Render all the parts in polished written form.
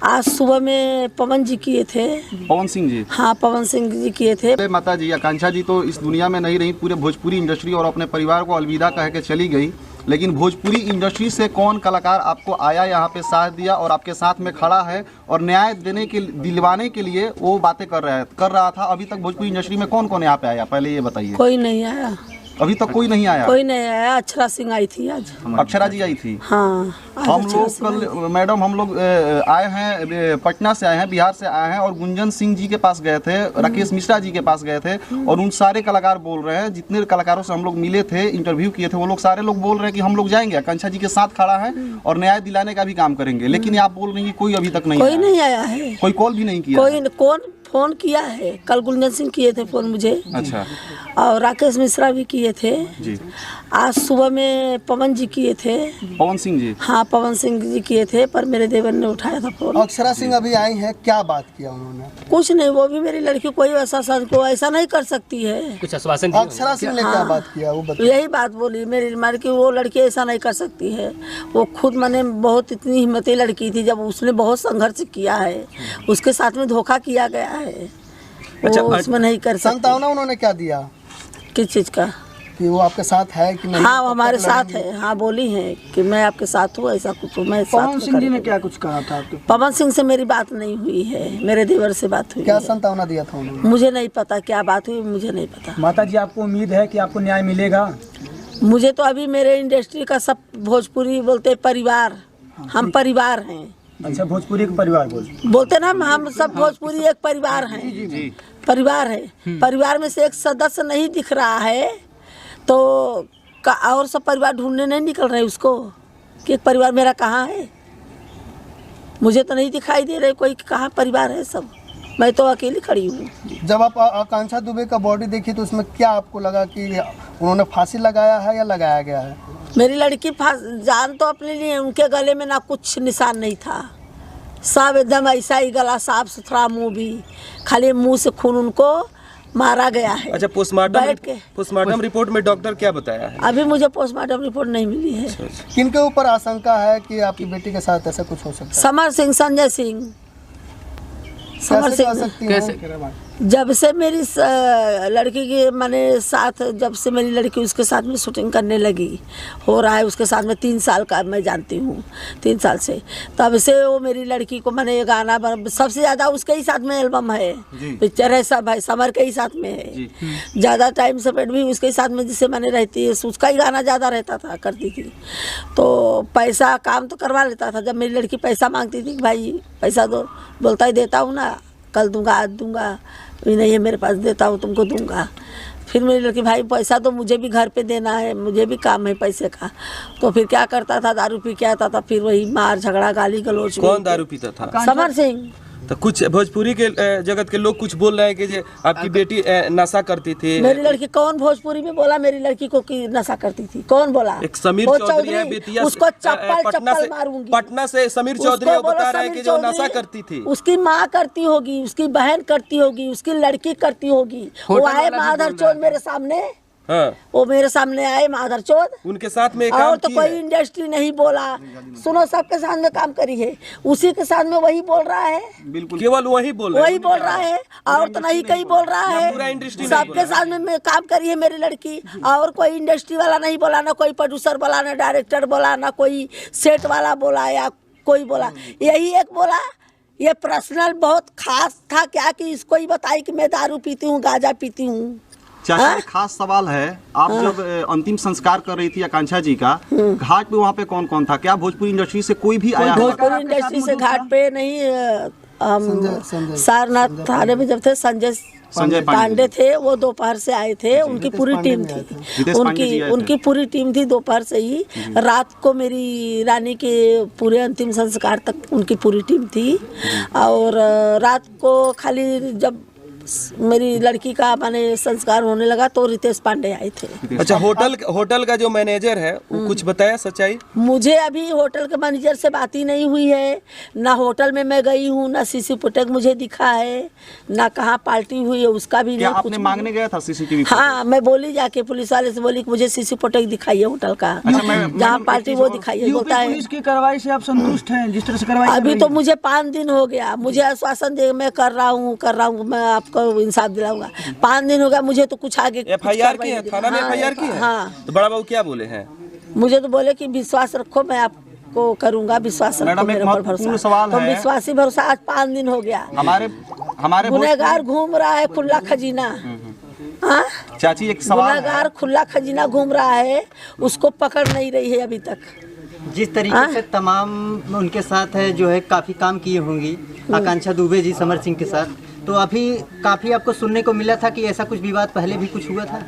आज सुबह में पवन जी किए थे। पवन सिंह जी? हाँ, पवन सिंह जी किए थे। माता जी, आकांक्षा जी तो इस दुनिया में नहीं रही, पूरे भोजपुरी इंडस्ट्री और अपने परिवार को अलविदा कह के चली गई, लेकिन भोजपुरी इंडस्ट्री से कौन कलाकार आपको आया, यहाँ पे साथ दिया और आपके साथ में खड़ा है और न्याय देने के दिलवाने के लिए वो बातें कर रहा था? अभी तक भोजपुरी इंडस्ट्री में कौन कौन यहाँ पे आया, पहले ये बताइए। कोई नहीं आया अभी तक, कोई नहीं आया? कोई नहीं आया। अक्षरा सिंह आई थी आज। अक्षरा जी आई थी? हाँ। हम लोग कल मैडम हम लोग आए हैं, पटना से आए हैं, बिहार से आए हैं और गुंजन सिंह जी के पास गए थे, राकेश मिश्रा जी के पास गए थे और उन सारे कलाकार बोल रहे हैं, जितने कलाकारों से हम लोग मिले थे, इंटरव्यू किए थे, वो लोग सारे लोग बोल रहे हैं कि हम लोग जाएंगे, आकांक्षा जी के साथ खड़ा है और न्याय दिलाने का भी काम करेंगे। लेकिन आप बोल रहे हैं कि कोई अभी तक नहीं आया है। कोई कॉल भी नहीं किया? कौन फोन किया है? कल गुंजन सिंह किए थे फोन मुझे। अच्छा। और राकेश मिश्रा भी किए थे जी। आज सुबह में पवन जी किए थे। पवन सिंह जी? हाँ, पवन सिंह जी किए थे, पर मेरे देवर ने उठाया था फोन। अक्षरा सिंह अभी आई हैं, क्या बात किया उन्होंने? कुछ नहीं, वो भी मेरी लड़की कोई ऐसा नहीं कर सकती है। कुछ आश्वासन दिया? अक्षरा सिंह ने क्या बात किया वो बताइए। यही बात बोली मेरी मार की, वो लड़की ऐसा नहीं कर सकती है। वो खुद मैंने बहुत इतनी हिम्मती लड़की थी, जब उसने बहुत संघर्ष किया है, उसके साथ में धोखा किया गया है। अच्छा, उसमें नहीं कर सकती। संतावना उन्होंने क्या दिया? किस चीज का? कि वो आपके साथ है कि नहीं? हाँ, वो हमारे साथ है। हाँ, बोली है कि मैं आपके साथ हूँ, ऐसा कुछ मैं साथ। पवन सिंह जी ने क्या कुछ कहा था आपके? पवन सिंह से मेरी बात नहीं हुई है, मेरे देवर से बात हुई। क्या संतावना दिया था उन्होंने? मुझे नहीं पता क्या बात हुई, मुझे नहीं पता। माता जी, आपको उम्मीद है कि आपको न्याय मिलेगा? मुझे तो अभी मेरे इंडस्ट्री का सब भोजपुरी बोलते परिवार, हम परिवार हैं। अच्छा, भोजपुरी का परिवार बोलते ना, हम सब भोजपुरी एक परिवार हैं। जी। परिवार है। परिवार में से एक सदस्य नहीं दिख रहा है तो और सब परिवार ढूंढने नहीं निकल रहे उसको कि एक परिवार मेरा कहाँ है। मुझे तो नहीं दिखाई दे रहे कोई कहाँ परिवार है, सब मैं तो अकेली खड़ी हूँ। जब आप आकांक्षा दुबे का बॉडी देखी तो उसमें क्या आपको लगा कि उन्होंने फांसी लगाया है या लगाया गया है? मेरी लड़की जान तो अपने लिए, उनके गले में ना कुछ निशान नहीं था, सब एकदम ऐसा ही गला, साफ सुथरा, मुंह भी, खाली मुंह से खून उनको मारा गया है। अच्छा, पोस्टमार्टम रिपोर्ट में डॉक्टर क्या बताया है? अभी मुझे पोस्टमार्टम रिपोर्ट नहीं मिली है। किनके ऊपर आशंका है कि आपकी बेटी के साथ ऐसा कुछ हो सकता है? समर सिंह, संजय सिंह। समर सिंह कैसे? जब से मेरी लड़की के मैंने साथ, जब से मेरी लड़की उसके साथ में शूटिंग करने लगी, हो रहा है उसके साथ में 3 साल का मैं जानती हूँ, 3 साल से, तब से वो मेरी लड़की को मैंने ये गाना सबसे ज़्यादा उसके ही साथ में एल्बम है, पिक्चर है, सब है, समर के ही साथ में है। ज़्यादा टाइम स्पेंड भी उसके साथ में, जिससे मैंने रहती है, उसका ही गाना ज़्यादा रहता था, करती थी। तो पैसा काम तो करवा लेता था। जब मेरी लड़की पैसा मांगती थी, भाई पैसा दो, बोलता ही देता हूँ ना, कल दूंगा, आज दूंगा, नहीं है मेरे पास, देता हूँ तुमको दूंगा। फिर मेरी लड़की, भाई पैसा तो मुझे भी घर पे देना है, मुझे भी काम है पैसे का। तो फिर क्या करता था, दारू पी के आता था, फिर वही मार झगड़ा, गाली गलौज। कौन दारू पीता था? समर सिंह। तो कुछ भोजपुरी के जगत के लोग कुछ बोल रहे हैं कि आपकी बेटी नशा करती थी। मेरी लड़की, कौन भोजपुरी में बोला मेरी लड़की को कि नशा करती थी? कौन बोला? एक समीर चौधरी है बेतिया, उसको चप्पल मारूंगी। पटना से समीर चौधरी बता रहे हैं कि जो नशा करती थी। उसकी माँ करती होगी, उसकी बहन करती होगी, उसकी लड़की करती होगी। वो आए माधर चौध मेरे सामने, हाँ। वो मेरे सामने आए माधर चौध, उनके साथ में और तो कोई इंडस्ट्री नहीं बोला। सुनो, सबके साथ में काम करी है, उसी के साथ में वही बोल रहा है, बिल्कुल केवल वही बोल रहा है, और तो नहीं कहीं बोल रहा है। सबके साथ में काम करी है मेरी लड़की, और कोई इंडस्ट्री वाला नहीं बोला, ना कोई प्रोड्यूसर बोला, ना डायरेक्टर बोला, ना कोई सेट वाला बोला या कोई बोला। यही एक बोला, ये पर्सनल बहुत खास था क्या कि इसको ही बताई कि मैं दारू पीती हूँ, गांजा पीती हूँ। चाचा, एक खास सवाल है, आप जब अंतिम संस्कार कर रही थी आकांक्षा जी का, घाट पे वहाँ पे कौन कौन था? क्या भोजपुरी इंडस्ट्री से कोई भी आया? भोजपुरी इंडस्ट्री से घाट पे नहीं, हम सारनाथ थाने में जब थे, संजय पांडे थे, वो दोपहर से आए थे, उनकी पूरी टीम थी, उनकी पूरी टीम थी। दोपहर से ही रात को मेरी रानी के पूरे अंतिम संस्कार तक उनकी पूरी टीम थी। और रात को खाली जब मेरी लड़की का माने संस्कार होने लगा तो रितेश पांडे आए थे। अच्छा, होटल का जो मैनेजर है वो कुछ बताया सच्चाई? मुझे अभी होटल के मैनेजर से बात ही नहीं हुई है, ना होटल में मैं गई हूँ, ना सीसी फुटेज मुझे दिखा है, ना कहाँ पार्टी हुई है उसका भी क्या नहीं। आपने कुछ मांगने गया था सीसीटीवी? हाँ, मैं बोली जाके पुलिस वाले से बोली कि मुझे सीसी फुटेज दिखाइए होटल का, जहाँ पार्टी वो दिखाइए। होता है पुलिस की कार्रवाई से आप संतुष्ट हैं जिस तरह से कार्रवाई अभी तो मुझे 5 दिन हो गया, मुझे आश्वासन दे मैं कर रहा हूँ, मैं आपको इंसाफ दिलाऊंगा। 5 दिन हो गया, मुझे तो कुछ आगे FIR की है, थाना में FIR की है। हाँ, तो बड़ा बाबू क्या बोले हैं? मुझे तो बोले कि विश्वास रखो, मैं आपको करूंगा, विश्वास रखो मैडम, एक मेरे पर महत्वपूर्ण भरोसा। सवाल तो है। विश्वासी भरोसा आज 5 दिन हो गया। हमारे गुनहगार घूम रहा है खुला खजीना। हाँ, चाची, एक सवाल गुनहगार खुला खजीना घूम रहा है, उसको पकड़ नहीं रही है अभी तक। जिस तरीके से तमाम उनके साथ है जो है काफ़ी काम किए होंगी आकांक्षा दुबे जी समर सिंह के साथ, तो अभी काफ़ी आपको सुनने को मिला था कि ऐसा कुछ विवाद पहले भी कुछ हुआ था?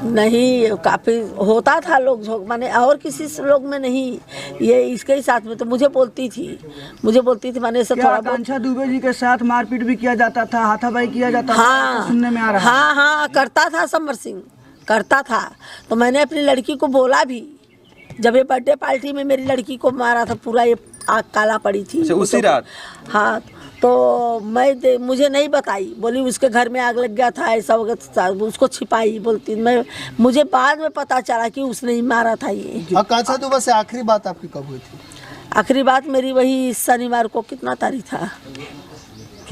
नहीं, काफ़ी होता था लोग झोंक माने, और किसी से लोग में नहीं, ये इसके ही साथ में तो मुझे बोलती थी माने से थोड़ा बहुत। आकांक्षा दुबे जी के साथ मारपीट भी किया जाता था, हाथापाई किया जाता था, हाँ, सुनने में आ रहा है। हाँ, करता था समर सिंह, करता था। तो मैंने अपनी लड़की को बोला भी, जब ये बर्थडे पार्टी में मेरी लड़की को मारा था, पूरा ये आँख काला पड़ी थी। अच्छा, उसी रात? हाँ, तो मुझे नहीं बताई, बोली उसके घर में आग लग गया था, ऐसा हो गया, उसको छिपाई बोलती। मुझे बाद में पता चला कि उसने ही मारा था ये। आकांक्षा दुबे से आखिरी बात आपकी कब हुई थी? आखिरी बात मेरी वही शनिवार को, कितना तारीख था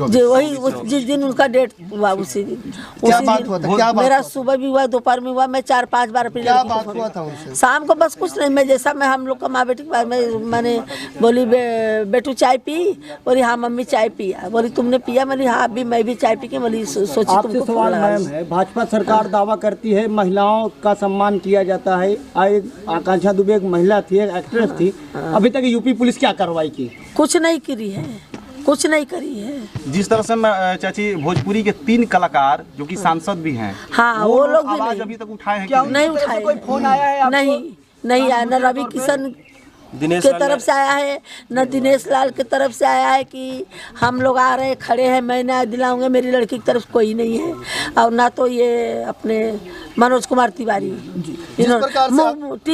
जो वही जिस दिन उनका डेट हुआ, उसी दिन। क्या बात हुआ था? क्या बात मेरा हुआ था? सुबह भी हुआ, दोपहर में हुआ, मैं 4-5 बार अपनी क्या लड़की को बात फोन हुआ किया। था उनसे? शाम को बस कुछ नहीं, मैं जैसा मैं हम लोग का माँ बेटी के बारे में मैंने बोली बेटू चाय पी? बोली हाँ मम्मी चाय पिया। बोली तुमने पिया? बोली हाँ, अभी मैं भी चाय पी के बोली सोची आपसे तुमको सवाल फोन मैम है, भाजपा सरकार दावा करती है महिलाओं का सम्मान किया जाता है। आकांक्षा दुबे एक महिला थी, एक एक्ट्रेस थी, अभी तक यूपी पुलिस क्या कार्रवाई की? कुछ नहीं करी है, कुछ नहीं करी है। जिस तरह से चाची भोजपुरी के 3 कलाकार जो कि सांसद भी हैं, हाँ, वो लोग भी आवाज नहीं, अभी तक उठाए हैं क्या कि नहीं उठाए। कोई फोन आया है आपको? नहीं आया, न रवि किशन दिनेश के लाल तरफ से आया है, न दिनेश लाल की तरफ से आया है कि हम लोग आ रहे हैं, खड़े हैं, मैं न्याय दिलाऊंगा। मेरी लड़की की तरफ कोई नहीं है, और ना तो ये अपने मनोज कुमार तिवारी।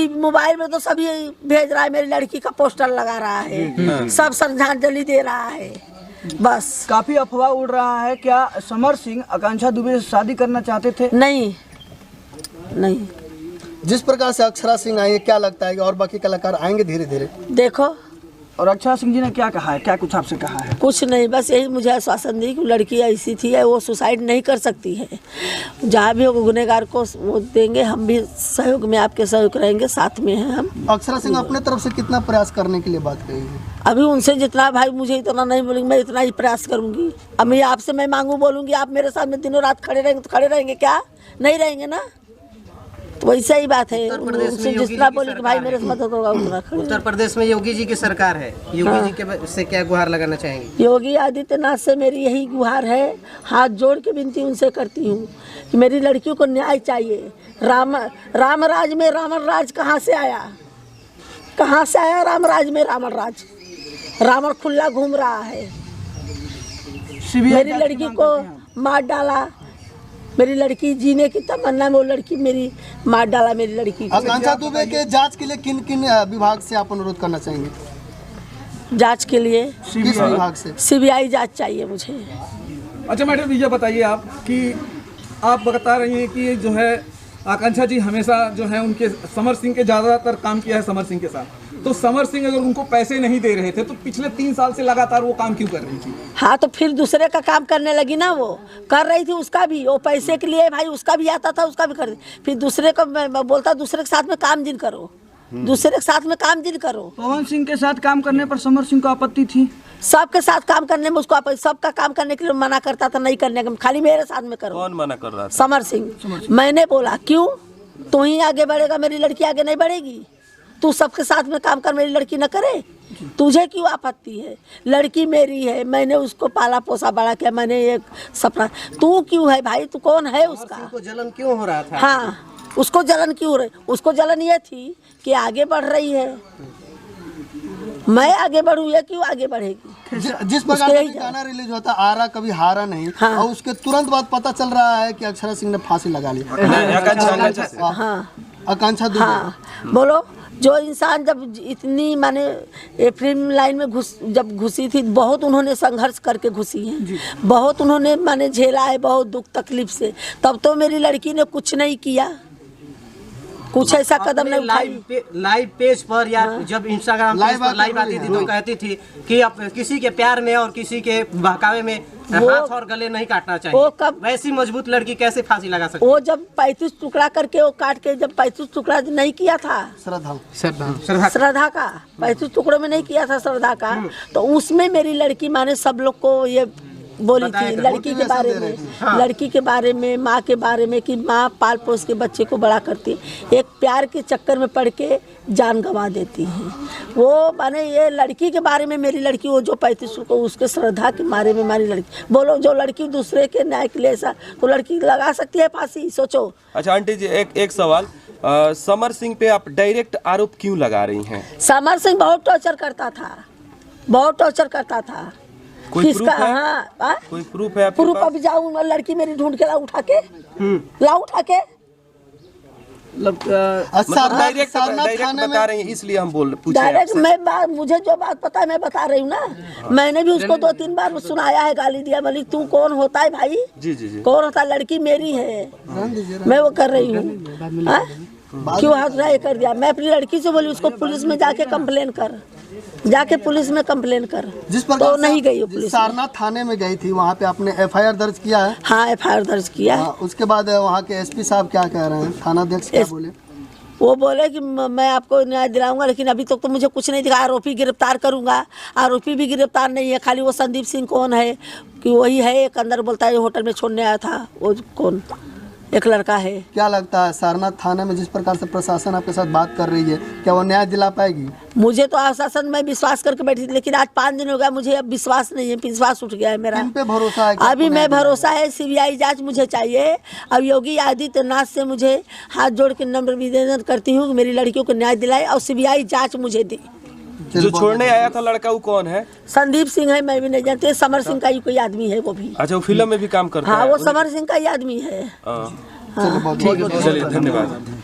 मोबाइल में तो सभी भेज रहा है, मेरी लड़की का पोस्टर लगा रहा है, सब श्रद्धांजलि दे रहा है, बस। काफी अफवाह उड़ रहा है, क्या समर सिंह आकांक्षा दुबे से शादी करना चाहते थे? नहीं, जिस प्रकार से अक्षरा सिंह आई है, क्या लगता है कि और बाकी कलाकार आएंगे धीरे धीरे? देखो, और अक्षरा सिंह जी ने क्या कहा है, क्या कुछ आपसे कहा है? कुछ नहीं, बस यही मुझे आश्वासन दी कि लड़की ऐसी थी, वो सुसाइड नहीं कर सकती है। जहाँ भी होगा गुनहगार को वो देंगे, हम भी सहयोग में आपके सहयोग रहेंगे, साथ में हैं हम। अक्षरा सिंह अपने तरफ से कितना प्रयास करने के लिए बात कही है? अभी उनसे जितना, भाई मुझे इतना नहीं बोलेंगे, मैं इतना ही प्रयास करूँगी। अब मैं आपसे मैं मांगू बोलूँगी, आप मेरे साथ में दिनों रात खड़े रहेंगे तो खड़े रहेंगे क्या? नहीं रहेंगे ना। तो वैसा ही बात है, उनसे जितना बोले कि भाई मेरे से मदद होगा उतना खड़े। उत्तर प्रदेश में योगी जी की सरकार है, योगी जी के से क्या गुहार लगाना चाहेंगे? योगी आदित्यनाथ से मेरी यही गुहार है, हाथ जोड़ के विनती उनसे करती हूँ कि मेरी लड़कियों को न्याय चाहिए। राम राज में रावण राज कहाँ से आया? कहाँ से आया राम राज में रावण राज? रावण खुला घूम रहा है, मेरी लड़की को मार डाला, मेरी लड़की जीने की तमन्ना में वो लड़की मेरी मार डाला मेरी लड़की को। आकांक्षा दुबे के जांच के लिए किन किन विभाग से आप अनुरोध करना चाहेंगे? जांच के लिए किस विभाग से? CBI जांच चाहिए मुझे। अच्छा मैडम, ये बताइए आप कि आप बता रही हैं कि जो है आकांक्षा जी हमेशा जो है उनके समर सिंह के ज़्यादातर काम किया है समर सिंह के साथ, तो समर सिंह अगर उनको पैसे नहीं दे रहे थे तो पिछले 3 साल से लगातार वो काम क्यों कर रही थी? हाँ, तो फिर दूसरे का काम करने लगी ना, वो कर रही थी, उसका भी वो पैसे के लिए भाई उसका भी आता था, उसका भी कर दी। फिर दूसरे को मैं बोलता दूसरे के साथ में काम जिन करो, दूसरे के साथ में काम जिन करो। पवन सिंह के साथ काम करने पर समर सिंह को आपत्ति थी? सबके साथ काम करने में उसको सबका काम करने के लिए मना करता था, नहीं करने का, खाली मेरे साथ में करो। कौन मना कर रहा था? समर सिंह। मैंने बोला क्यों, तू ही आगे बढ़ेगा, मेरी लड़की आगे नहीं बढ़ेगी? तू सबके साथ में काम कर, मेरी लड़की न करे, तुझे क्यों आपत्ति है? लड़की मेरी है, मैंने उसको पाला पोसा बड़ा किया, मैंने एक सपना, तू क्यों है भाई? तू कौन है उसका? उसको जलन क्यों हो रहा था? हाँ, उसको जलन क्यों हो रही? उसको जलन ये थी कि आगे बढ़ रही है, मैं आगे बढ़ूँ, ये क्यों आगे बढ़ेगी? जिस प्रकार का गाना रिलीज होता आरा कभी हारा नहीं, हाँ। और उसके तुरंत बाद पता चल रहा है कि अक्षरा सिंह ने फांसी लगा ली। आकांक्षा दुबे। हाँ बोलो, जो इंसान जब इतनी माने ये फिल्म लाइन में जब घुसी थी, बहुत उन्होंने संघर्ष करके घुसी हैं, बहुत उन्होंने माने झेला है, बहुत दुख तकलीफ से, तब तो मेरी लड़की ने कुछ नहीं किया, कुछ ऐसा कदम नहीं उठाई। लाइव पेज पर या जब इंस्टाग्राम पेज पर लाइव आती थी तो कहती थी कि अब किसी के प्यार में और किसी के बहकावे में हाथ और गले नहीं काटना चाहिए। वैसी मजबूत लड़की कैसे फांसी लगा सकती? वो जब 35 टुकड़ा करके वो काट के, जब 35 टुकड़ा नहीं किया था श्रद्धा का 35 टुकड़ों में नहीं किया था श्रद्धा का, तो उसमें मेरी लड़की माने सब लोग को ये बोली थी लड़की के बारे में, लड़की के बारे में, माँ के बारे में, कि माँ पाल पोस के बच्चे को बड़ा करती है, एक प्यार के चक्कर में पड़ के जान गंवा देती है। वो माने ये लड़की के बारे में मेरी लड़की, वो जो 35 को उसके श्रद्धा के बारे में हमारी लड़की, बोलो जो लड़की दूसरे के न्याय के लिए ऐसा, तो लड़की लगा सकती है फांसी, सोचो। अच्छा आंटी जी, एक सवाल, समर सिंह पे आप डायरेक्ट आरोप क्यों लगा रही हैं? समर सिंह बहुत टॉर्चर करता था, बहुत टॉर्चर करता था। कोई प्रूफ है? हाँ, कोई प्रूफ है आपके प्रूफ? पास? अभी जाऊँ लड़की मेरी ढूंढ के ला उठा के, ला उठा के। डायरेक्ट बता रही हैं, इसलिए हम पूछे डायरेक्ट मुझे जो बात पता है मैं बता रही हूँ ना। मैंने भी उसको 2-3 बार सुनाया है, गाली दिया, बोली तू कौन होता है भाई? जी जी जी। कौन होता है? लड़की मेरी है, मैं वो कर रही हूँ। क्यों हाथ राय कर दिया? मैं अपनी लड़की से बोली उसको पुलिस में जाके कंप्लेन कर, जाके पुलिस में कंप्लेन कर। जिस प्रकार तो नहीं गई वो पुलिस। सारनाथ थाने में गई थी, वहाँ पे आपने FIR दर्ज किया है? हाँ FIR दर्ज किया है। उसके बाद वहाँ के SP साहब क्या कह रहे हैं, थानाध्यक्ष क्या बोले? वो बोले कि मैं आपको न्याय दिलाऊंगा, लेकिन अभी तक तो मुझे कुछ नहीं दिखा। आरोपी गिरफ्तार करूंगा, आरोपी भी गिरफ्तार नहीं है, खाली वो संदीप सिंह कौन है कि वही है, एक अंदर बोलता है होटल में छोड़ने आया था, वो कौन एक लड़का है। क्या लगता है सारनाथ थाना में जिस प्रकार से प्रशासन आपके साथ बात कर रही है, क्या वो न्याय दिला पाएगी? मुझे तो आश्वासन में विश्वास करके बैठी थी, लेकिन आज 5 दिन हो गया, मुझे अब विश्वास नहीं है, विश्वास उठ गया है मेरा। किन पे भरोसा है? अभी मैं भरोसा है CBI जांच मुझे चाहिए। अब योगी आदित्यनाथ से मुझे हाथ जोड़ के नम्र निवेदन करती हूँ कि मेरी लड़कियों को न्याय दिलाए और CBI जाँच मुझे दी। जो छोड़ने आया था लड़का वो कौन है? संदीप सिंह है, मैं भी नहीं जानती। समर सिंह का ही कोई आदमी है वो भी। अच्छा, वो फिल्म में भी काम करता है? हाँ वो समर सिंह का ही आदमी है। चलिए धन्यवाद।